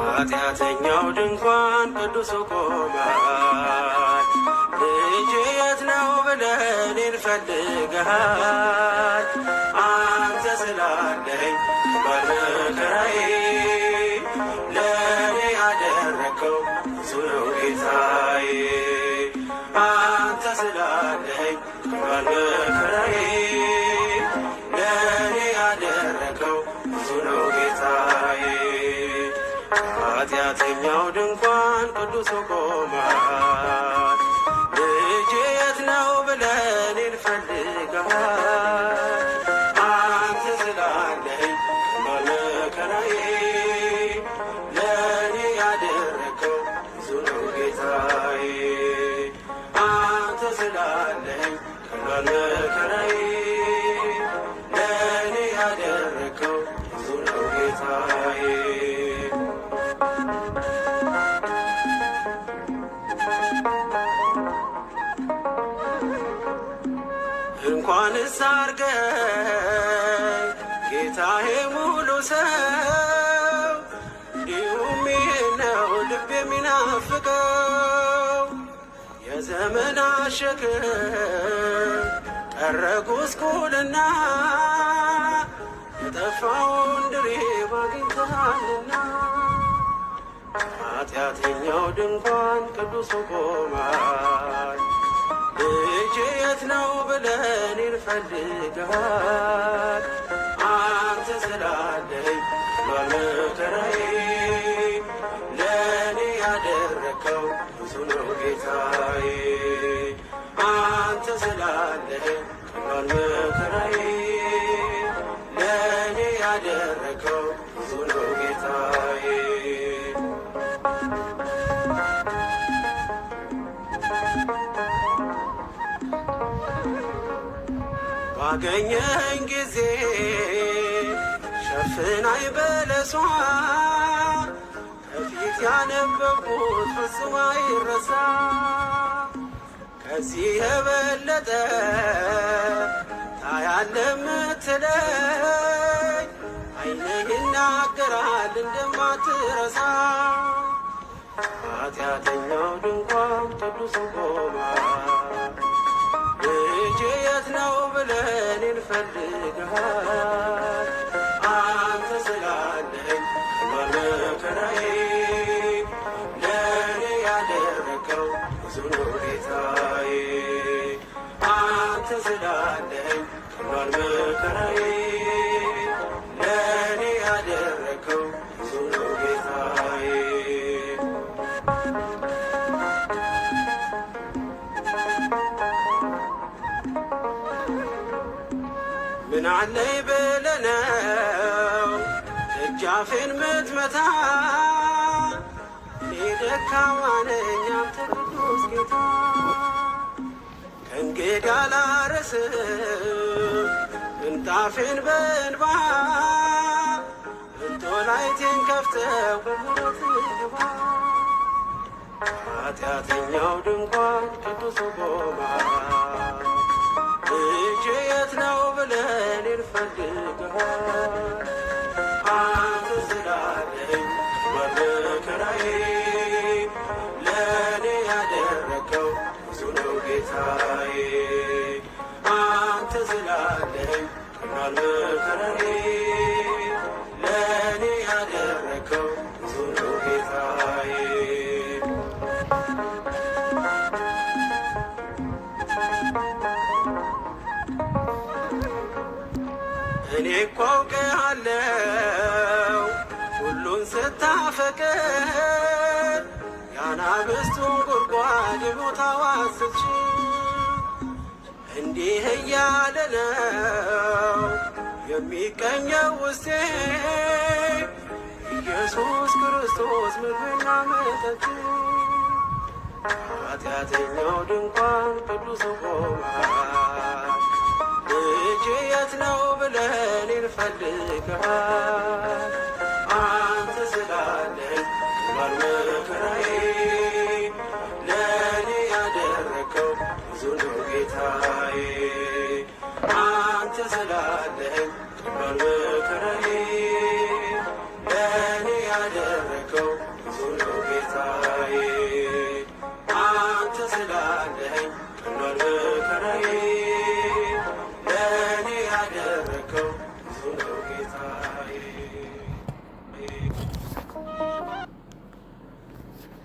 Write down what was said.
ኃጢአተኛው ድንኳን ቅዱሱ ቆሟል። ልጄ የት ነው ብለህ እኔን ፈልገሃል። አንተ ስላለኝ በመከራዬ ለእኔ ያደረከው ብዙ ነው ጌታዬ። አንተ ስላለኝ በመከራዬ ለእኔ ያደረከው ብዙ ነው ጌታዬ። ኃጢአተኛው ድንኳን ቅዱሱ ቆሟል። ልጄ የት ነው ብለህ እኔን ፈልገሃል። አንተ ስላለኝ በመከራዬ ለእኔ ያደረከው ብዙ ነው ጌታዬ። አንተ ስላለኝ በመከራዬ ለእኔ ያደረከው ብዙ ነው ጌታዬ። እንኳንስ አርገኝ ጌታዬ ሙሉ ሰው፣ እንዲሁም ይህ ነው ልብ የሚናፍቀው። የዘመናት ሸክም ቀረ ጉስቁልና፣ የጠፋውን ድሪብ አግኝተሃልና። ኃጢአተኛው ድንኳን ቅዱሱ ቆሟል። ልጄ የት ነው ብለህ እኔን ፈልገሃል። አንተ ስላለኝ በመከራዬ ለእኔ ያደረከው ብዙ ነው ጌታዬ። አንተ ስላለኝ በመከራዬ ለእኔ ያደረከው ብዙ ነው ጌታዬ። ባገኘኝ ጊዜ ሸፍናይ በለሷ፣ ከፊት ያነበብኩት ፍጹም አይረሳ። ከዚህ የበለጠ ታያለህ የምትለኝ፣ ዓይንህ ይናገራል እንደማትረሳ። ኃጢአተኛው ድንኳን ቅዱሱ ቆሟል። ልጄ የት ነው ብለህ እኔን ፈልገሃል። አንተ ስላለኝ በመከራዬ ለእኔ ያደረከው ብዙ ነው ጌታዬ። አንተ ስላለኝ በመከራዬ ለእኔ ያደረከው ብዙ ነው ጌታዬ። ምን አለኝ ብለህ ነው ደጃፌን ምትመታ? እኔ ደካማ ነኝ አንተ ቅዱስ ጌታ። ከእንግዲህ አላረስም ምንጣፌን በእንባ፣ እንጦላይቴን ከፍተህ በምሕረትህ ግባ። ኃጢአተኛው ድንኳን ቅዱሱ ቆሟል። ልጄ የት ነው ብለህ እኔን ፈልገሃል። አንተ ስላለኝ በመከራዬ ለእኔ ያደረከው ብዙ ነው ጌታዬ። አንተ ስላለኝ በመከራዬ ለእኔ ያደረከው ብዙ ነው ጌታዬ። እኔ እኮ አውቅሃለሁ ሁሉን ስታፈቅር፣ የአናብስቱን ጉድጓድ የቦታው ስትችል። እንዲህ እያለ ነው የሚቀኘው ውስጤ፣ ኢየሱስ ክርስቶስ ምግብና መጠጥ። ኃጢአተኛው ድንኳን ቅዱሱ ቆሟል። ልጄ የት ነው ብለህ እኔን ፈልገሃል። ቀሏል መከራዬ ለእኔ ያደረከው ብዙ ነው ጌታዬ አንተ ስላለኸኝ ቀሏል መከራዬ ለእኔ ያደረከው ብዙ ነው ጌታዬ አንተ ስላለኸኝ ቀሏል